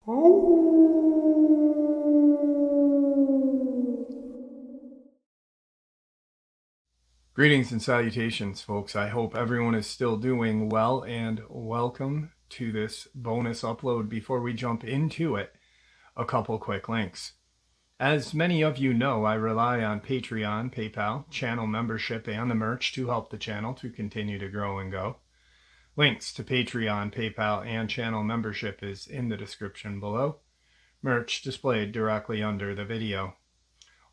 Greetings and salutations, folks. I hope everyone is still doing well, and welcome to this bonus upload. Before we jump into it, a couple quick links. As many of you know, I rely on Patreon, PayPal, channel membership, and the merch to help the channel to continue to grow and go. Links to Patreon, PayPal, and channel membership is in the description below. Merch displayed directly under the video.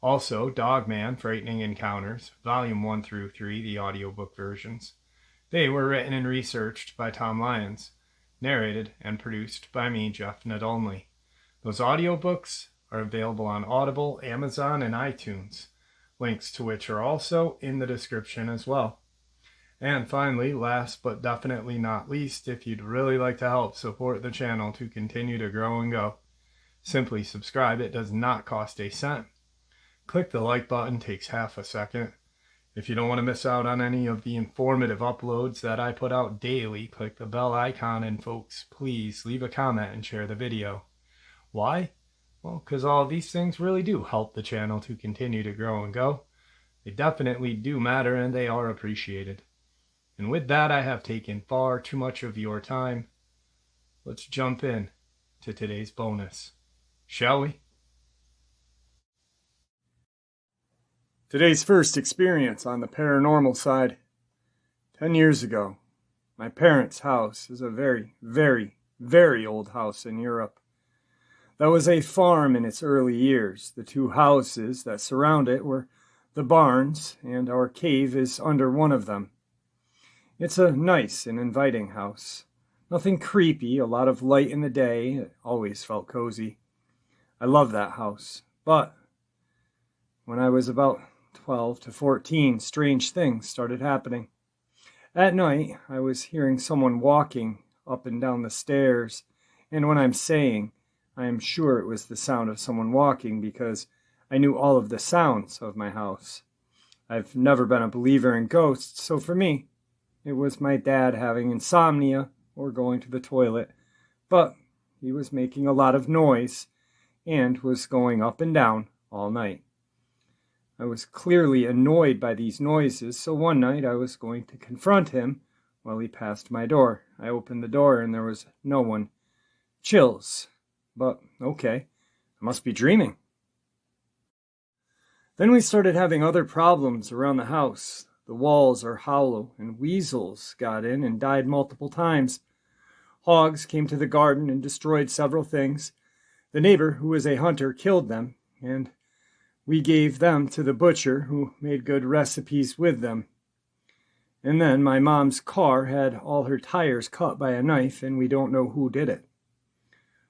Also, Dogman, Frightening Encounters, Volume 1 through 3, the audiobook versions. They were written and researched by Tom Lyons, narrated and produced by me, Jeff Nadolny. Those audiobooks are available on Audible, Amazon, and iTunes, links to which are also in the description as well. And finally, last but definitely not least, if you'd really like to help support the channel to continue to grow and go, simply subscribe. It does not cost a cent. Click the like button, takes half a second. If you don't want to miss out on any of the informative uploads that I put out daily, click the bell icon, and folks, please leave a comment and share the video. Why? Well, because all of these things really do help the channel to continue to grow and go. They definitely do matter, and they are appreciated. And with that, I have taken far too much of your time. Let's jump in to today's bonus, shall we? Today's first experience on the paranormal side. 10 years ago, my parents' house is a very, very, very old house in Europe. That was a farm in its early years. The two houses that surround it were the barns, and our cave is under one of them. It's a nice and inviting house. Nothing creepy, a lot of light in the day. It always felt cozy. I love that house. But when I was about 12 to 14, strange things started happening. At night, I was hearing someone walking up and down the stairs, and when I'm saying, I am sure it was the sound of someone walking because I knew all of the sounds of my house. I've never been a believer in ghosts, so for me, it was my dad having insomnia or going to the toilet, but he was making a lot of noise and was going up and down all night. I was clearly annoyed by these noises, so one night I was going to confront him while he passed my door. I opened the door and there was no one. Chills. But okay, I must be dreaming. Then we started having other problems around the house. The walls are hollow, and weasels got in and died multiple times. Hogs came to the garden and destroyed several things. The neighbor, who was a hunter, killed them, and we gave them to the butcher, who made good recipes with them. And then my mom's car had all her tires cut by a knife, and we don't know who did it.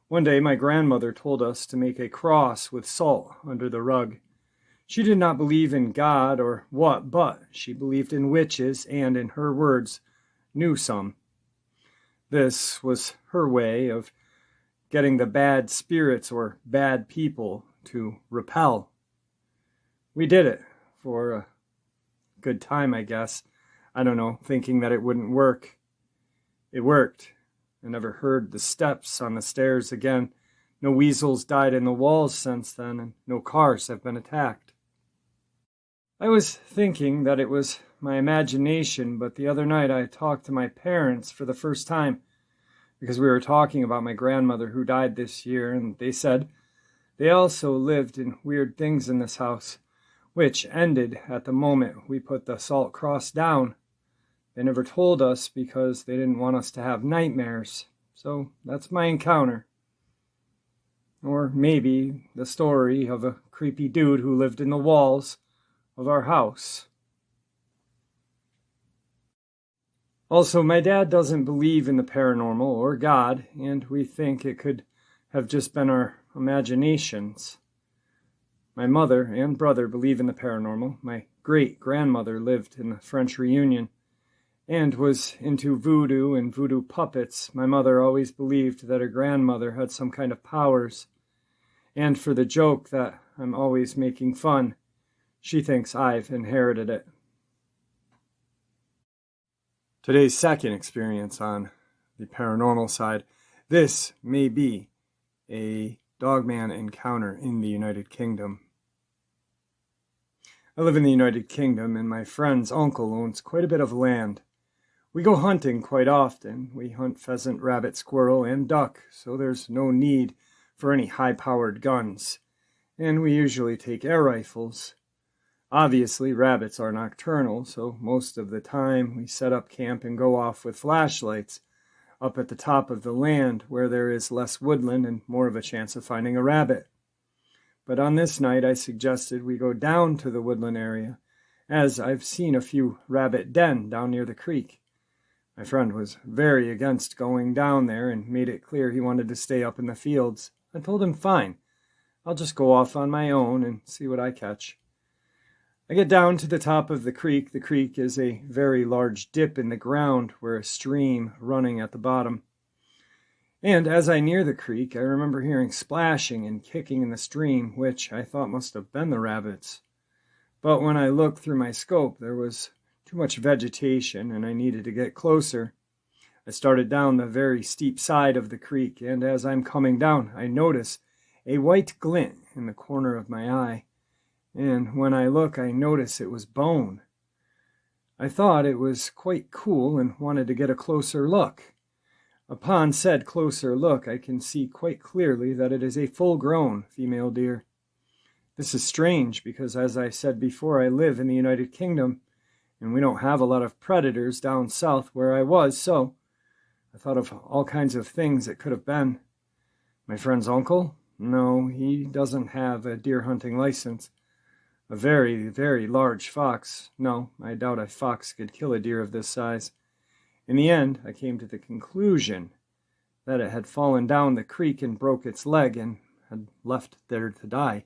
One day my grandmother told us to make a cross with salt under the rug. She did not believe in God or what, but she believed in witches and, in her words, knew some. This was her way of getting the bad spirits or bad people to repel. We did it for a good time, I guess. I don't know, thinking that it wouldn't work. It worked. I never heard the steps on the stairs again. No weasels died in the walls since then, and no cars have been attacked. I was thinking that it was my imagination, but the other night I talked to my parents for the first time because we were talking about my grandmother who died this year, and they said they also lived in weird things in this house, which ended at the moment we put the salt cross down. They never told us because they didn't want us to have nightmares. So that's my encounter. Or maybe the story of a creepy dude who lived in the walls of our house. Also, my dad doesn't believe in the paranormal or God, and we think it could have just been our imaginations. My mother and brother believe in the paranormal. My great-grandmother lived in the French Reunion and was into voodoo and voodoo puppets. My mother always believed that her grandmother had some kind of powers. And for the joke that I'm always making fun, she thinks I've inherited it. Today's second experience on the paranormal side. This may be a Dogman encounter in the United Kingdom. I live in the United Kingdom, and my friend's uncle owns quite a bit of land. We go hunting quite often. We hunt pheasant, rabbit, squirrel, and duck, so there's no need for any high-powered guns. And we usually take air rifles. Obviously, rabbits are nocturnal, so most of the time we set up camp and go off with flashlights up at the top of the land where there is less woodland and more of a chance of finding a rabbit. But on this night, I suggested we go down to the woodland area, as I've seen a few rabbit den down near the creek. My friend was very against going down there and made it clear he wanted to stay up in the fields. I told him, fine, I'll just go off on my own and see what I catch. I get down to the top of the creek. The creek is a very large dip in the ground where a stream running at the bottom. And as I near the creek, I remember hearing splashing and kicking in the stream, which I thought must have been the rabbits. But when I looked through my scope, there was too much vegetation, and I needed to get closer. I started down the very steep side of the creek, and as I'm coming down, I notice a white glint in the corner of my eye. And when I look, I notice it was bone. I thought it was quite cool and wanted to get a closer look. Upon said closer look, I can see quite clearly that it is a full-grown female deer. This is strange because, as I said before, I live in the United Kingdom, and we don't have a lot of predators down south where I was, so I thought of all kinds of things it could have been. My friend's uncle? No, he doesn't have a deer hunting license. A very, very large fox? No, I doubt a fox could kill a deer of this size. In the end, I came to the conclusion that it had fallen down the creek and broke its leg and had left there to die.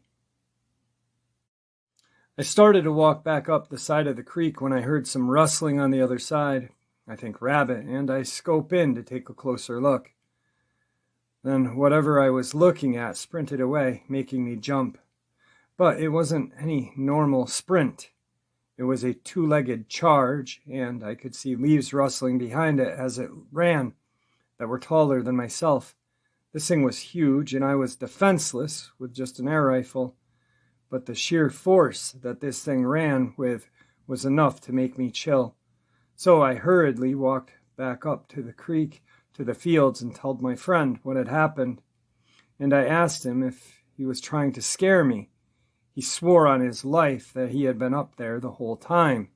I started to walk back up the side of the creek when I heard some rustling on the other side, I think rabbit, and I scope in to take a closer look. Then whatever I was looking at sprinted away, making me jump. But it wasn't any normal sprint. It was a two-legged charge, and I could see leaves rustling behind it as it ran that were taller than myself. This thing was huge, and I was defenseless with just an air rifle. But the sheer force that this thing ran with was enough to make me chill. So I hurriedly walked back up to the creek, to the fields, and told my friend what had happened. And I asked him if he was trying to scare me. He swore on his life that he had been up there the whole time.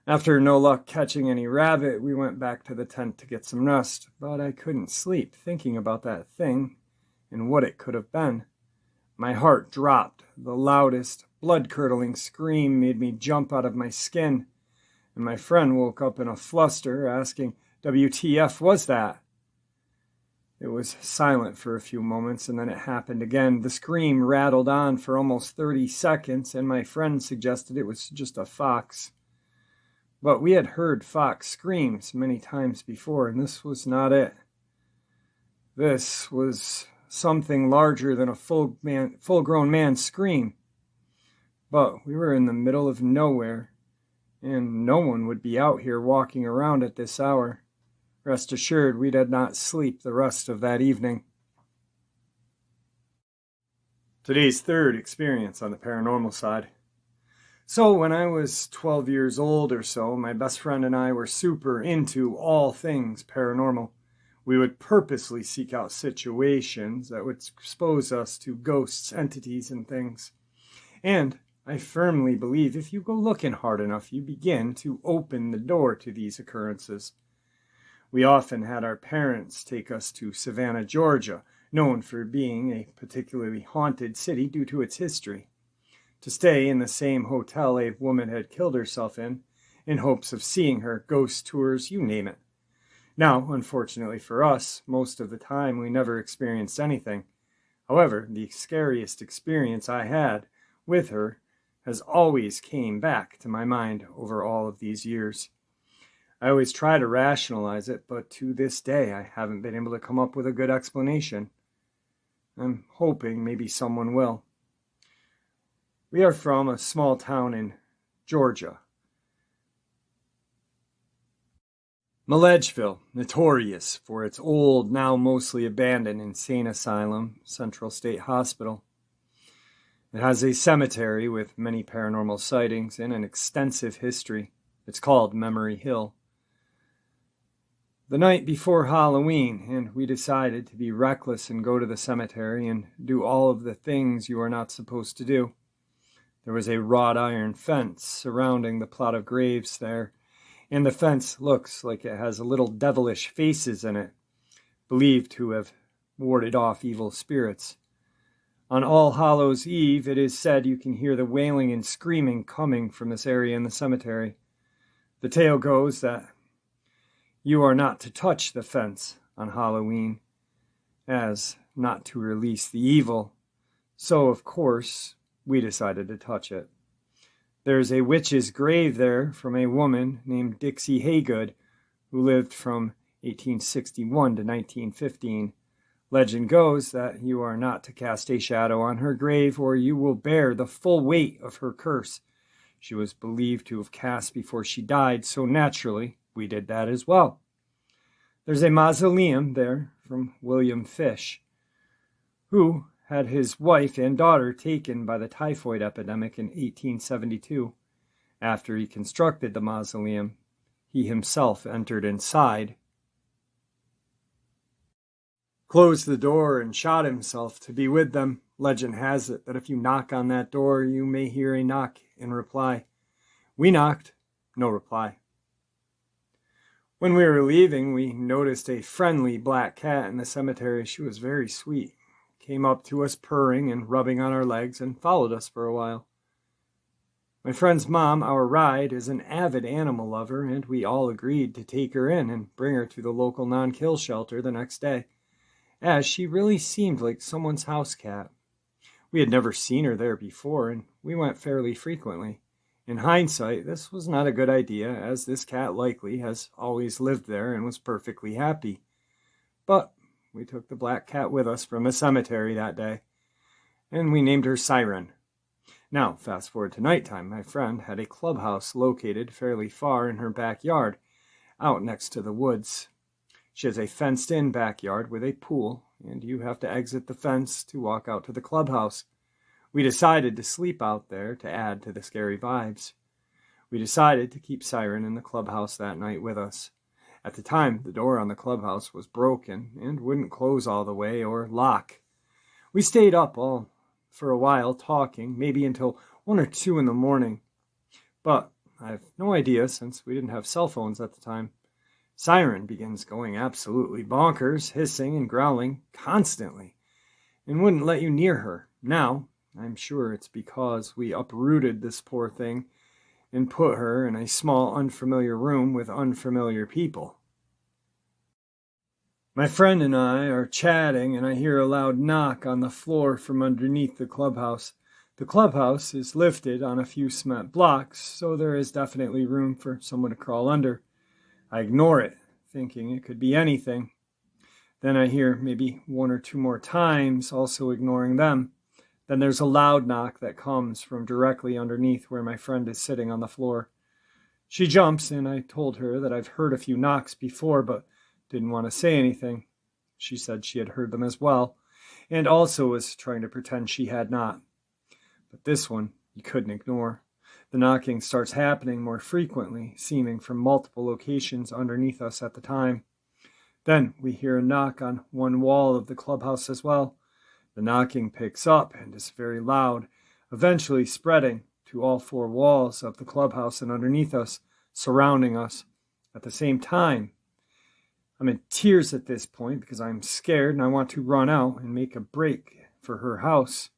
After no luck catching any rabbit, we went back to the tent to get some rest, but I couldn't sleep thinking about that thing and what it could have been. My heart dropped. The loudest, blood-curdling scream made me jump out of my skin, and my friend woke up in a fluster, asking, "WTF was that?" It was silent for a few moments, and then it happened again. The scream rattled on for almost 30 seconds, and my friend suggested it was just a fox. But we had heard fox screams many times before, and this was not it. This was something larger than a full-grown man's scream. But we were in the middle of nowhere, and no one would be out here walking around at this hour. Rest assured, we did not sleep the rest of that evening. Today's third experience on the paranormal side. So when I was 12 years old or so, my best friend and I were super into all things paranormal. We would purposely seek out situations that would expose us to ghosts, entities, and things. And I firmly believe if you go looking hard enough, you begin to open the door to these occurrences. We often had our parents take us to Savannah, Georgia, known for being a particularly haunted city due to its history, to stay in the same hotel a woman had killed herself in hopes of seeing her, ghost tours, you name it. Now, unfortunately for us, most of the time we never experienced anything. However, the scariest experience I had with her has always came back to my mind over all of these years. I always try to rationalize it, but to this day I haven't been able to come up with a good explanation. I'm hoping maybe someone will. We are from a small town in Georgia. Milledgeville, notorious for its old, now mostly abandoned insane asylum, Central State Hospital. It has a cemetery with many paranormal sightings and an extensive history. It's called Memory Hill. The night before Halloween, and we decided to be reckless and go to the cemetery and do all of the things you are not supposed to do. There was a wrought iron fence surrounding the plot of graves there, and the fence looks like it has little devilish faces in it, believed to have warded off evil spirits. On All Hallows' Eve, it is said you can hear the wailing and screaming coming from this area in the cemetery. The tale goes that you are not to touch the fence on Halloween, as not to release the evil. So, of course, we decided to touch it. There's a witch's grave there from a woman named Dixie Haygood, who lived from 1861 to 1915. Legend goes that you are not to cast a shadow on her grave, or you will bear the full weight of her curse. She was believed to have cast before she died, so naturally, we did that as well. There's a mausoleum there from William Fish, who had his wife and daughter taken by the typhoid epidemic in 1872. After he constructed the mausoleum, he himself entered inside, closed the door, and shot himself to be with them. Legend has it that if you knock on that door, you may hear a knock in reply. We knocked, no reply. When we were leaving, we noticed a friendly black cat in the cemetery. She was very sweet, came up to us purring and rubbing on our legs, and followed us for a while. My friend's mom, our ride, is an avid animal lover, and we all agreed to take her in and bring her to the local non-kill shelter the next day, as she really seemed like someone's house cat. We had never seen her there before, and we went fairly frequently. In hindsight, this was not a good idea, as this cat likely has always lived there and was perfectly happy. But we took the black cat with us from the cemetery that day, and we named her Siren. Now, fast forward to nighttime. My friend had a clubhouse located fairly far in her backyard, out next to the woods. She has a fenced-in backyard with a pool, and you have to exit the fence to walk out to the clubhouse. We decided to sleep out there to add to the scary vibes. We decided to keep Siren in the clubhouse that night with us. At the time, the door on the clubhouse was broken and wouldn't close all the way or lock. We stayed up all for a while talking, maybe until 1 or 2 in the morning. But I have no idea, since we didn't have cell phones at the time. Siren begins going absolutely bonkers, hissing and growling constantly, and wouldn't let you near her. Now, I'm sure it's because we uprooted this poor thing and put her in a small, unfamiliar room with unfamiliar people. My friend and I are chatting, and I hear a loud knock on the floor from underneath the clubhouse. The clubhouse is lifted on a few cement blocks, so there is definitely room for someone to crawl under. I ignore it, thinking it could be anything. Then I hear maybe 1 or 2 more times, also ignoring them. Then there's a loud knock that comes from directly underneath where my friend is sitting on the floor. She jumps, and I told her that I've heard a few knocks before, but didn't want to say anything. She said she had heard them as well, and also was trying to pretend she had not. But this one you couldn't ignore. The knocking starts happening more frequently, seeming from multiple locations underneath us at the time. Then we hear a knock on one wall of the clubhouse as well. The knocking picks up and is very loud, eventually spreading to all 4 walls of the clubhouse and underneath us, surrounding us. At the same time, I'm in tears at this point because I'm scared and I want to run out and make a break for her house.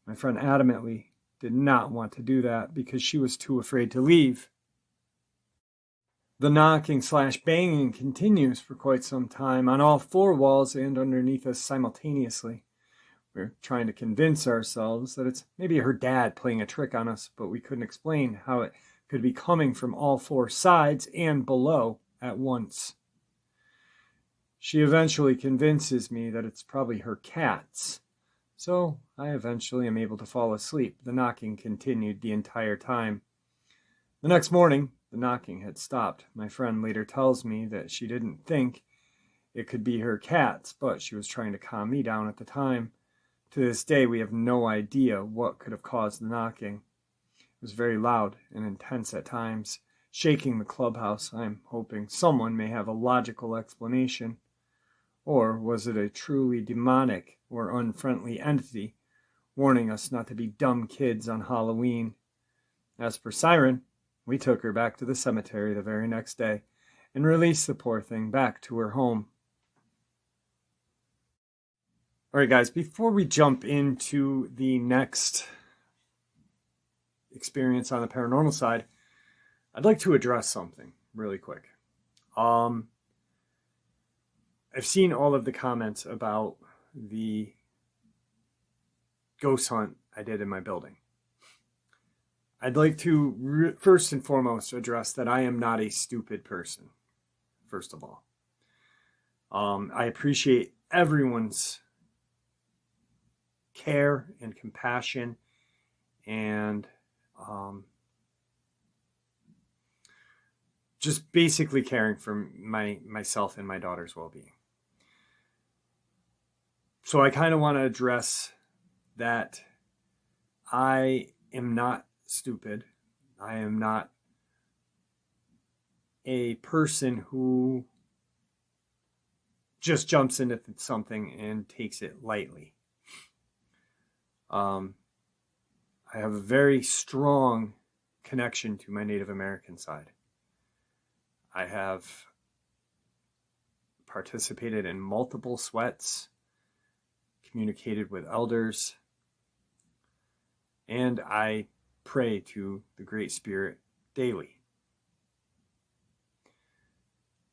My friend adamantly did not want to do that because she was too afraid to leave. The knocking/banging continues for quite some time on all 4 walls and underneath us simultaneously. We're trying to convince ourselves that it's maybe her dad playing a trick on us, but we couldn't explain how it could be coming from all 4 sides and below at once. She eventually convinces me that it's probably her cats, so I eventually am able to fall asleep. The knocking continued the entire time. The next morning, the knocking had stopped. My friend later tells me that she didn't think it could be her cats, but she was trying to calm me down at the time. To this day, we have no idea what could have caused the knocking. It was very loud and intense at times, shaking the clubhouse. I'm hoping someone may have a logical explanation. Or was it a truly demonic or unfriendly entity warning us not to be dumb kids on Halloween? As for Siren, we took her back to the cemetery the very next day and released the poor thing back to her home. All right, guys, before we jump into the next experience on the paranormal side, I'd like to address something really quick. I've seen all of the comments about the ghost hunt I did in my building. I'd like to first and foremost address that I am not a stupid person, first of all. I appreciate everyone's care and compassion and just basically caring for myself and my daughter's well-being. So I kind of want to address that I am not stupid. I am not a person who just jumps into something and takes it lightly. I have a very strong connection to my Native American side. I have participated in multiple sweats, communicated with elders, and I pray to the Great Spirit daily.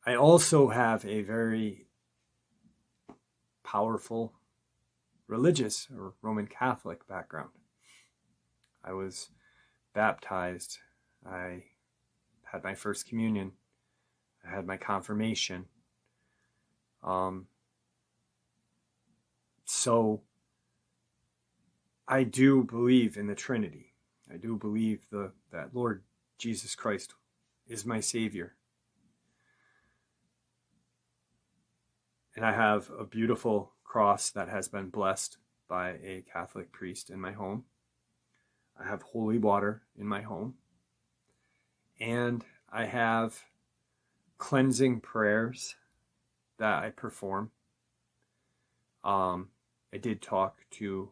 I also have a very powerful religious or Roman Catholic background. I was baptized. I had my first communion. I had my confirmation. So I do believe in the Trinity. I do believe that Lord Jesus Christ is my Savior. And I have a beautiful cross that has been blessed by a Catholic priest in my home. I have holy water in my home. And I have cleansing prayers that I perform. I did talk to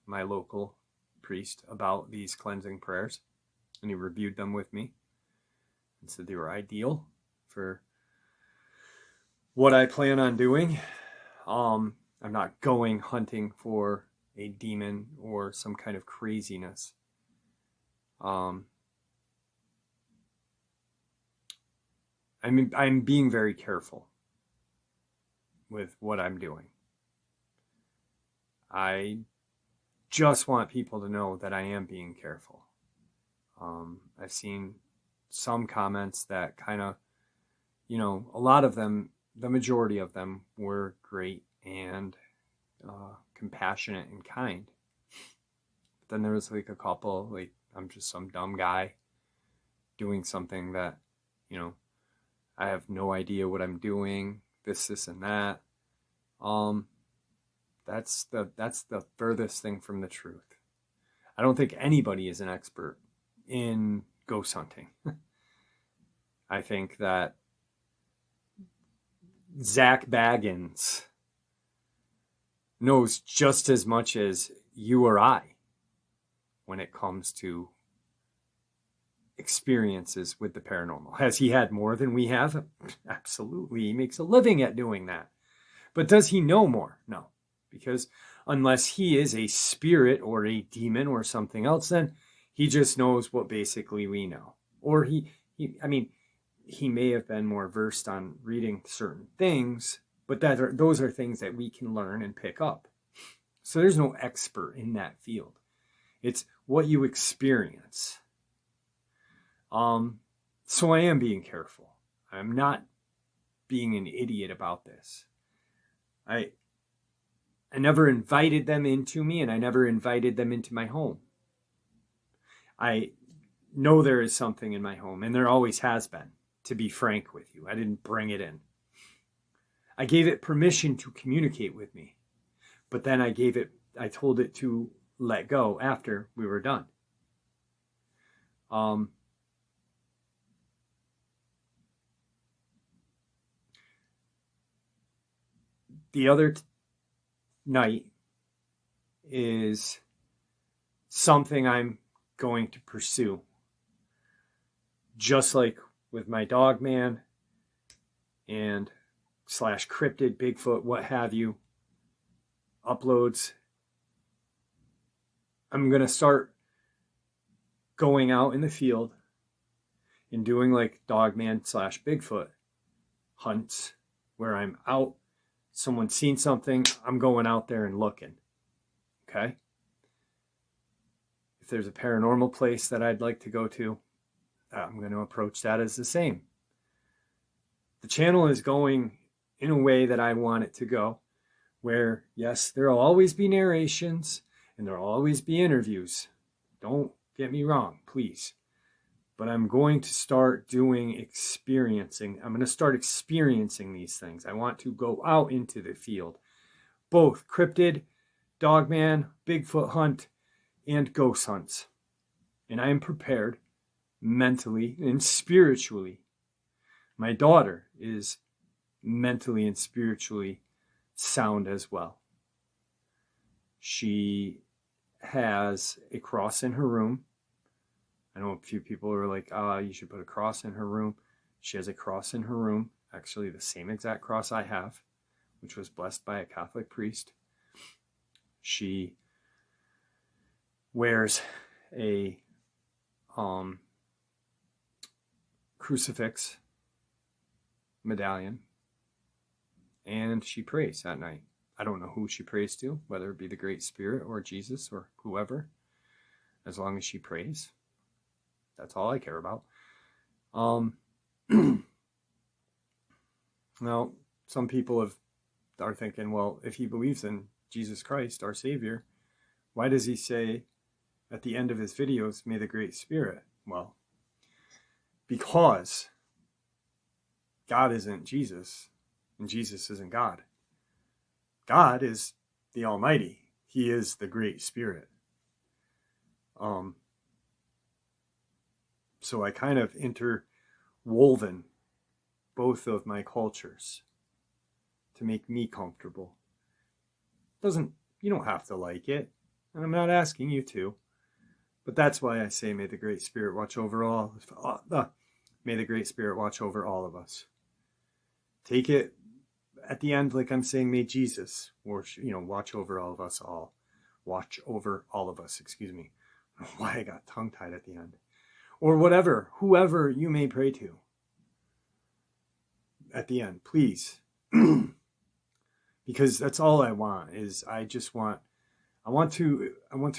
my local priest about these cleansing prayers, and he reviewed them with me and said they were ideal for what I plan on doing. I'm not going hunting for a demon or some kind of craziness. I'm being very careful with what I'm doing. I just want people to know that I am being careful. I've seen some comments that kind of, a lot of them, the majority of them were great and compassionate and kind. But then there was like a couple, like, I'm just some dumb guy doing something that, I have no idea what I'm doing, this and that. That's the furthest thing from the truth. I don't think anybody is an expert in ghost hunting. I think that Zach Baggins knows just as much as you or I when it comes to experiences with the paranormal. Has he had more than we have? Absolutely. He makes a living at doing that. But does he know more? No. Because unless he is a spirit or a demon or something else, then he just knows what basically we know. Or he may have been more versed on reading certain things, but those are things that we can learn and pick up. So there's no expert in that field. It's what you experience. So I am being careful. I'm not being an idiot about this. I never invited them into me, and I never invited them into my home. I know there is something in my home, and there always has been, to be frank with you. I didn't bring it in. I gave it permission to communicate with me, but then I told it to let go after we were done. The other night is something I'm going to pursue. Just like with my Dogman and / cryptid, Bigfoot, what have you, uploads, I'm going to start going out in the field and doing like Dogman / Bigfoot hunts where I'm out, someone's seen something, I'm going out there and looking. Okay? If there's a paranormal place that I'd like to go to, I'm going to approach that as the same. The channel is going in a way that I want it to go, where, yes, there will always be narrations and there will always be interviews. Don't get me wrong, please. But I'm going to start experiencing. I'm going to start experiencing these things. I want to go out into the field, both cryptid, Dogman, Bigfoot hunt, and ghost hunts. And I am prepared mentally and spiritually. My daughter is mentally and spiritually sound as well. She has a cross in her room. I know a few people are like, you should put a cross in her room. She has a cross in her room, actually the same exact cross I have, which was blessed by a Catholic priest. She wears a crucifix medallion, and she prays at night. I don't know who she prays to, whether it be the Great Spirit or Jesus or whoever. As long as she prays, that's all I care about. Now, some people are thinking, well, if he believes in Jesus Christ, our Savior, why does he say at the end of his videos, may the Great Spirit? Well, because God isn't Jesus, and Jesus isn't God. God is the Almighty. He is the Great Spirit. So I kind of interwoven both of my cultures to make me comfortable. You don't have to like it, and I'm not asking you to, but that's why I say, may the Great Spirit watch over all. May the Great Spirit watch over all of us. Take it at the end like I'm saying, may Jesus, or watch over all of us all. Watch over all of us. Excuse me. I don't know why I got tongue-tied at the end. Or whatever, whoever you may pray to at the end, please. Because that's all I want, is I want to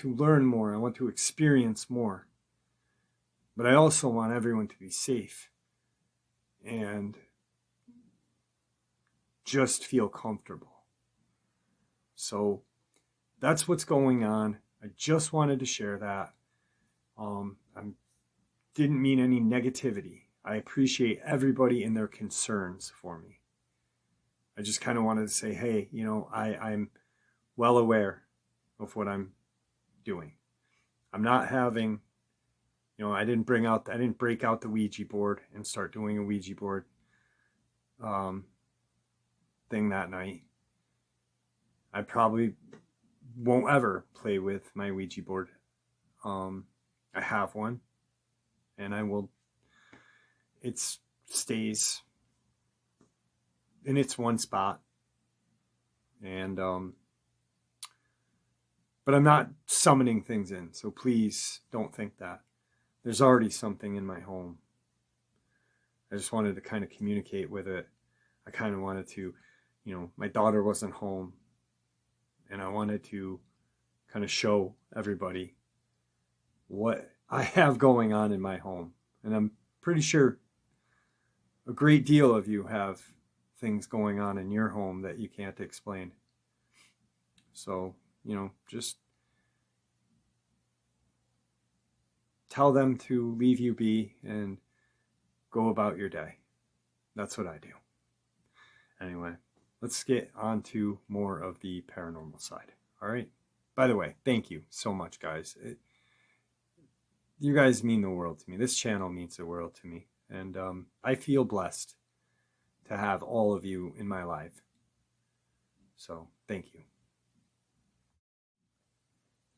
learn more. I want to experience more. But I also want everyone to be safe and just feel comfortable. So that's what's going on. I just wanted to share that. I didn't mean any negativity. I appreciate everybody and their concerns for me. I just kind of wanted to say, hey, I'm well aware of what I'm doing. I'm not having, I didn't break out the Ouija board and start doing a Ouija board thing that night. I probably won't ever play with my Ouija board. I have one, and it stays in its one spot. And, but I'm not summoning things in, so please don't think that. There's already something in my home. I just wanted to kind of communicate with it. I kind of wanted to, my daughter wasn't home, and I wanted to kind of show everybody what I have going on in my home. And I'm pretty sure a great deal of you have things going on in your home that you can't explain. So, just tell them to leave you be and go about your day. That's what I do. Anyway, let's get on to more of the paranormal side. All right. By the way, thank you so much, guys. You guys mean the world to me. This channel means the world to me. And I feel blessed to have all of you in my life. So, thank you.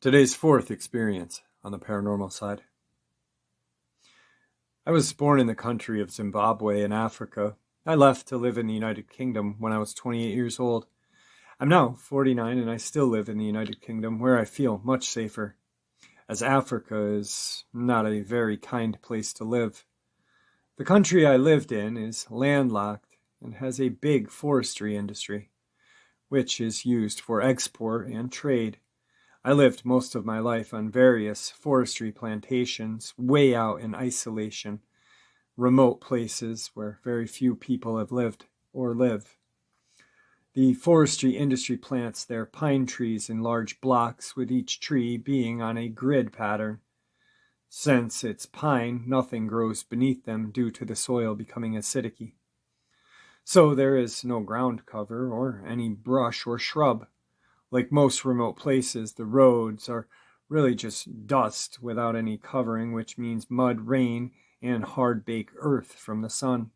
Today's fourth experience on the paranormal side. I was born in the country of Zimbabwe in Africa. I left to live in the United Kingdom when I was 28 years old. I'm now 49 and I still live in the United Kingdom, where I feel much safer, as Africa is not a very kind place to live. The country I lived in is landlocked and has a big forestry industry, which is used for export and trade. I lived most of my life on various forestry plantations, way out in isolation, remote places where very few people have lived or live. The forestry industry plants their pine trees in large blocks, with each tree being on a grid pattern. Since it's pine, nothing grows beneath them due to the soil becoming acidic. So there is no ground cover or any brush or shrub. Like most remote places, the roads are really just dust without any covering, which means mud, rain, and hard-baked earth from the sun.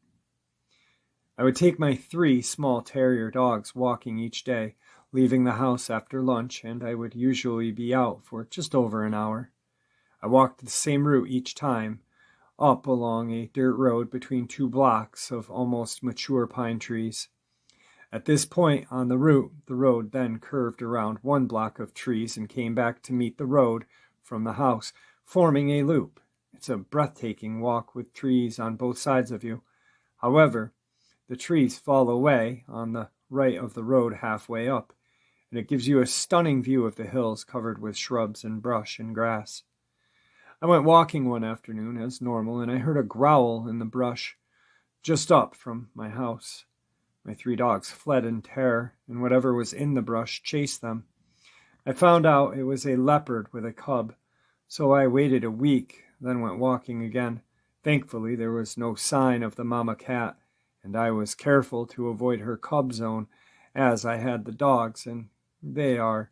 I would take my 3 small terrier dogs walking each day, leaving the house after lunch, and I would usually be out for just over an hour. I walked the same route each time, up along a dirt road between 2 blocks of almost mature pine trees. At this point on the route, the road then curved around 1 block of trees and came back to meet the road from the house, forming a loop. It's a breathtaking walk with trees on both sides of you. However, the trees fall away on the right of the road halfway up, and it gives you a stunning view of the hills covered with shrubs and brush and grass. I went walking one afternoon as normal, and I heard a growl in the brush just up from my house. My 3 dogs fled in terror, and whatever was in the brush chased them. I found out it was a leopard with a cub, so I waited a week, then went walking again. Thankfully, there was no sign of the mama cat, and I was careful to avoid her cub zone, as I had the dogs, and they are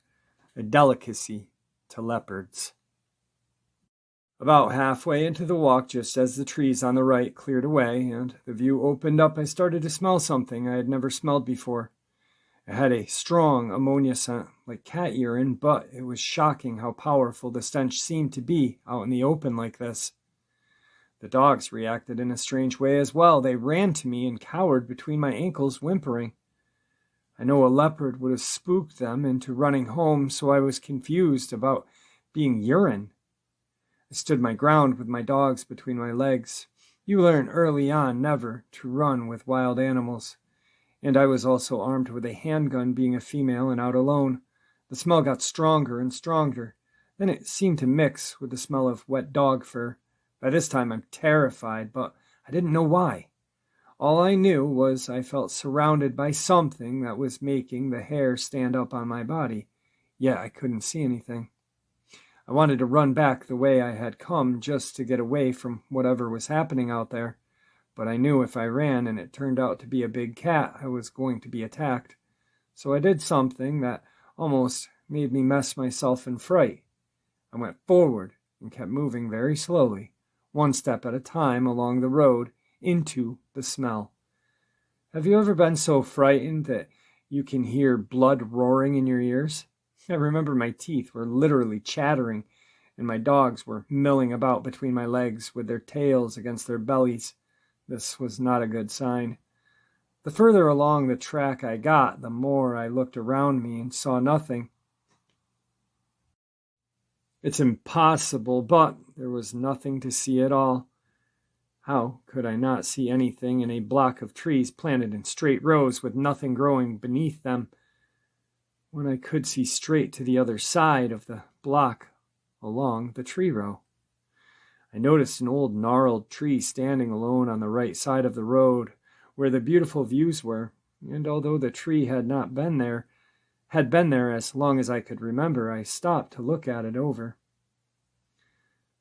a delicacy to leopards. About halfway into the walk, just as the trees on the right cleared away and the view opened up, I started to smell something I had never smelled before. It had a strong ammonia scent, like cat urine, but it was shocking how powerful the stench seemed to be out in the open like this. The dogs reacted in a strange way as well. They ran to me and cowered between my ankles, whimpering. I know a leopard would have spooked them into running home, so I was confused about being urine. I stood my ground with my dogs between my legs. You learn early on never to run with wild animals. And I was also armed with a handgun, being a female and out alone. The smell got stronger and stronger. Then it seemed to mix with the smell of wet dog fur. By this time I'm terrified, but I didn't know why. All I knew was I felt surrounded by something that was making the hair stand up on my body, yet I couldn't see anything. I wanted to run back the way I had come just to get away from whatever was happening out there, but I knew if I ran and it turned out to be a big cat, I was going to be attacked. So I did something that almost made me mess myself in fright. I went forward and kept moving very slowly, 1 step at a time along the road into the smell. Have you ever been so frightened that you can hear blood roaring in your ears? I remember my teeth were literally chattering, and my dogs were milling about between my legs with their tails against their bellies. This was not a good sign. The further along the track I got, the more I looked around me and saw nothing. It's impossible, but there was nothing to see at all. How could I not see anything in a block of trees planted in straight rows with nothing growing beneath them, when I could see straight to the other side of the block along the tree row? I noticed an old gnarled tree standing alone on the right side of the road, where the beautiful views were, and although the tree had been there as long as I could remember, I stopped to look at it over.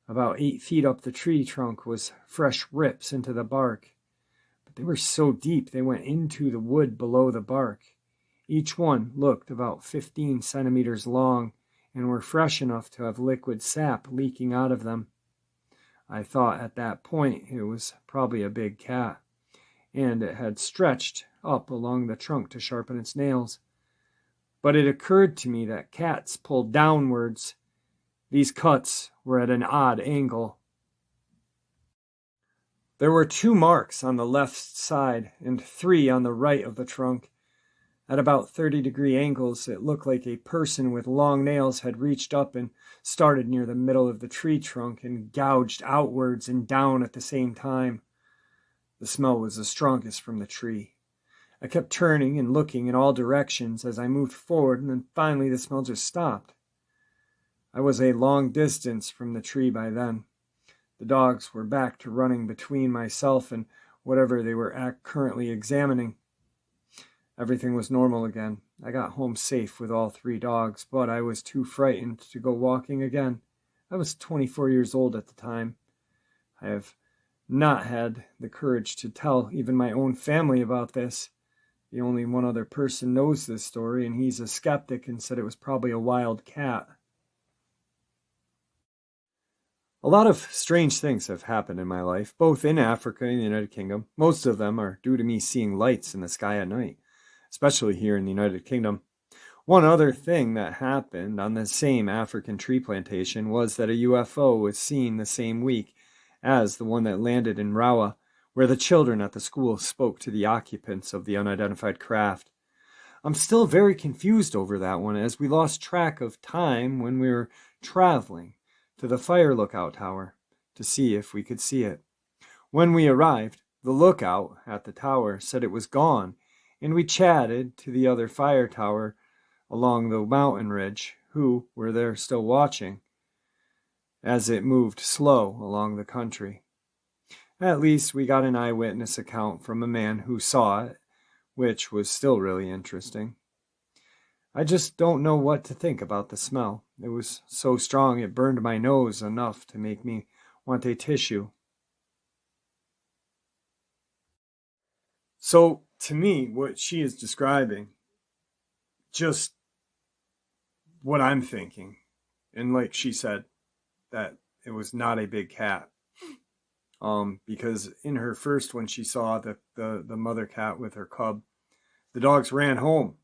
About 8 feet up the tree trunk was fresh rips into the bark, but they were so deep they went into the wood below the bark. Each one looked about 15 centimeters long and were fresh enough to have liquid sap leaking out of them. I thought at that point it was probably a big cat, and it had stretched up along the trunk to sharpen its nails. But it occurred to me that cats pull downwards. These cuts were at an odd angle. There were 2 marks on the left side and 3 on the right of the trunk. At about 30-degree angles, it looked like a person with long nails had reached up and started near the middle of the tree trunk and gouged outwards and down at the same time. The smell was the strongest from the tree. I kept turning and looking in all directions as I moved forward, and then finally the smell just stopped. I was a long distance from the tree by then. The dogs were back to running between myself and whatever they were currently examining. Everything was normal again. I got home safe with all 3 dogs, but I was too frightened to go walking again. I was 24 years old at the time. I have not had the courage to tell even my own family about this. The only one other person knows this story, and he's a skeptic and said it was probably a wild cat. A lot of strange things have happened in my life, both in Africa and the United Kingdom. Most of them are due to me seeing lights in the sky at night, especially here in the United Kingdom. One other thing that happened on the same African tree plantation was that a UFO was seen the same week as the one that landed in Rawa, where the children at the school spoke to the occupants of the unidentified craft. I'm still very confused over that one, as we lost track of time when we were traveling to the fire lookout tower to see if we could see it. When we arrived, the lookout at the tower said it was gone, and we chatted to the other fire tower along the mountain ridge, who were there still watching as it moved slow along the country. At least we got an eyewitness account from a man who saw it, which was still really interesting. I just don't know what to think about the smell. It was so strong it burned my nose enough to make me want a tissue. So, to me, what she is describing, just what I'm thinking. And like she said, that it was not a big cat. Because in her first one, she saw the mother cat with her cub. The dogs ran home.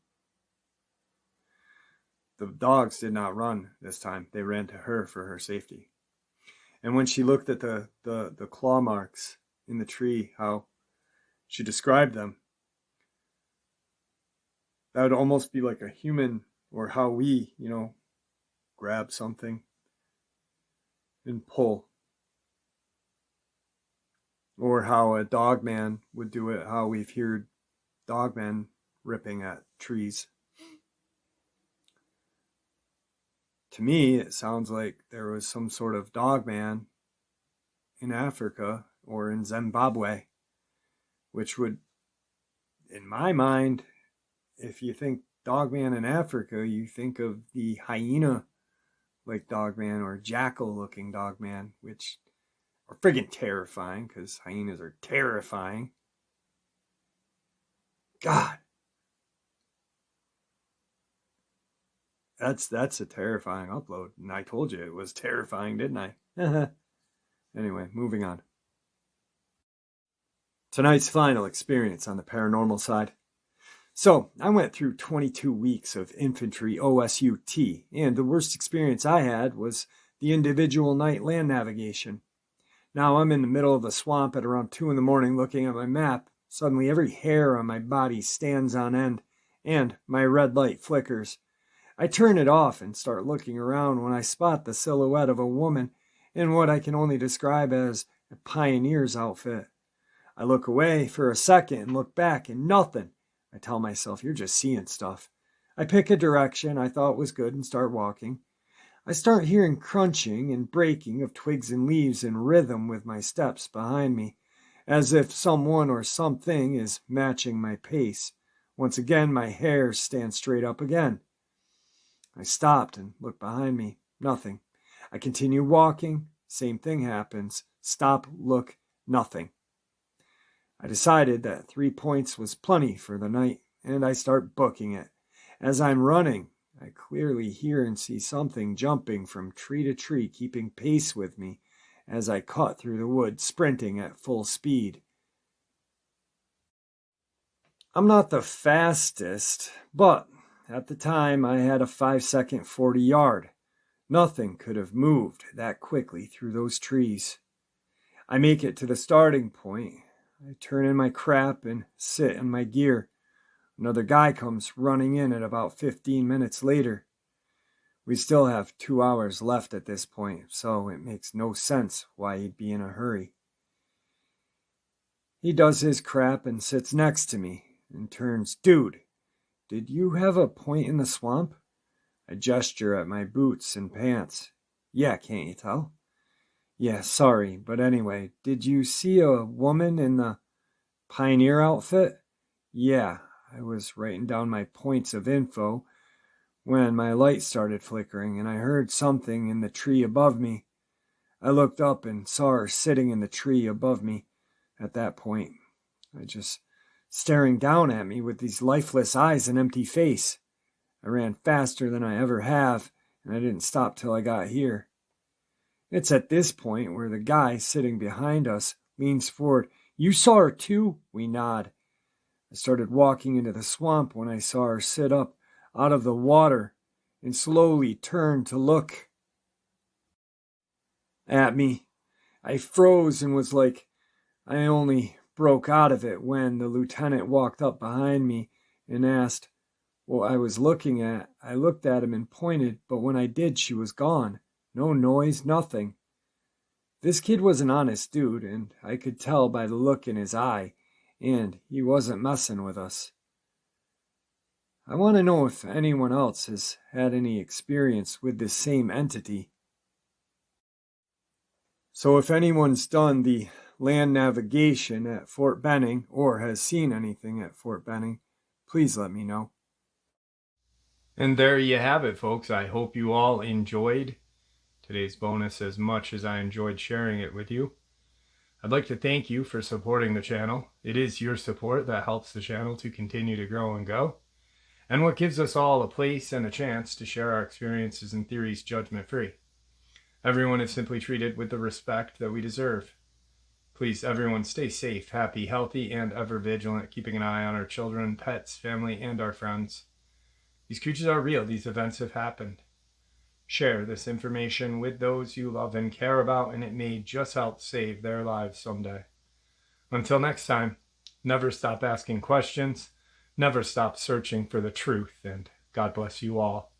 The dogs did not run this time. They ran to her for her safety. And when she looked at the claw marks in the tree, how she described them, that would almost be like a human, or how we, grab something and pull. Or how a dogman would do it, how we've heard dogmen ripping at trees. To me, it sounds like there was some sort of dogman in Africa or in Zimbabwe, which would, in my mind, if you think dogman in Africa, you think of the hyena like dogman or jackal looking dogman, which are friggin' terrifying, because hyenas are terrifying. God. That's a terrifying upload. And I told you it was terrifying, didn't I? Anyway, moving on. Tonight's final experience on the paranormal side. So, I went through 22 weeks of infantry OSUT, and the worst experience I had was the individual night land navigation. Now I'm in the middle of a swamp at around 2 a.m. looking at my map. Suddenly every hair on my body stands on end, and my red light flickers. I turn it off and start looking around when I spot the silhouette of a woman in what I can only describe as a pioneer's outfit. I look away for a second and look back, and nothing. I tell myself, you're just seeing stuff. I pick a direction I thought was good and start walking. I start hearing crunching and breaking of twigs and leaves in rhythm with my steps behind me, as if someone or something is matching my pace. Once again, my hair stands straight up again. I stopped and looked behind me. Nothing. I continue walking. Same thing happens. Stop, look, nothing. I decided that 3 points was plenty for the night, and I start booking it. As I'm running, I clearly hear and see something jumping from tree to tree, keeping pace with me as I cut through the woods, sprinting at full speed. I'm not the fastest, but at the time I had a 5-second 40-yard. Nothing could have moved that quickly through those trees. I make it to the starting point. I turn in my crap and sit in my gear. Another guy comes running in at about 15 minutes later. We still have 2 hours left at this point, so it makes no sense why he'd be in a hurry. He does his crap and sits next to me and turns, "Dude, did you have a point in the swamp?" I gesture at my boots and pants. "Yeah, can't you tell?" "Yeah, sorry, but anyway, did you see a woman in the pioneer outfit?" "Yeah." I was writing down my points of info when my light started flickering and I heard something in the tree above me. I looked up and saw her sitting in the tree above me. At that point, I just staring down at me with these lifeless eyes and empty face. I ran faster than I ever have, and I didn't stop till I got here. It's at this point where the guy sitting behind us leans forward. "You saw her too?" We nod. I started walking into the swamp when I saw her sit up out of the water and slowly turn to look at me. I froze and was like, I only broke out of it when the lieutenant walked up behind me and asked what I was looking at. I looked at him and pointed, but when I did, she was gone. No noise, nothing. This kid was an honest dude, and I could tell by the look in his eye, and he wasn't messing with us. I want to know if anyone else has had any experience with this same entity. So if anyone's done the land navigation at Fort Benning or has seen anything at Fort Benning, please let me know. And there you have it, folks. I hope you all enjoyed today's bonus as much as I enjoyed sharing it with you. I'd like to thank you for supporting the channel. It is your support that helps the channel to continue to grow and go, and what gives us all a place and a chance to share our experiences and theories judgment-free. Everyone is simply treated with the respect that we deserve. Please, everyone, stay safe, happy, healthy, and ever vigilant, keeping an eye on our children, pets, family, and our friends. These creatures are real. These events have happened. Share this information with those you love and care about, and it may just help save their lives someday. Until next time, never stop asking questions, never stop searching for the truth, and God bless you all.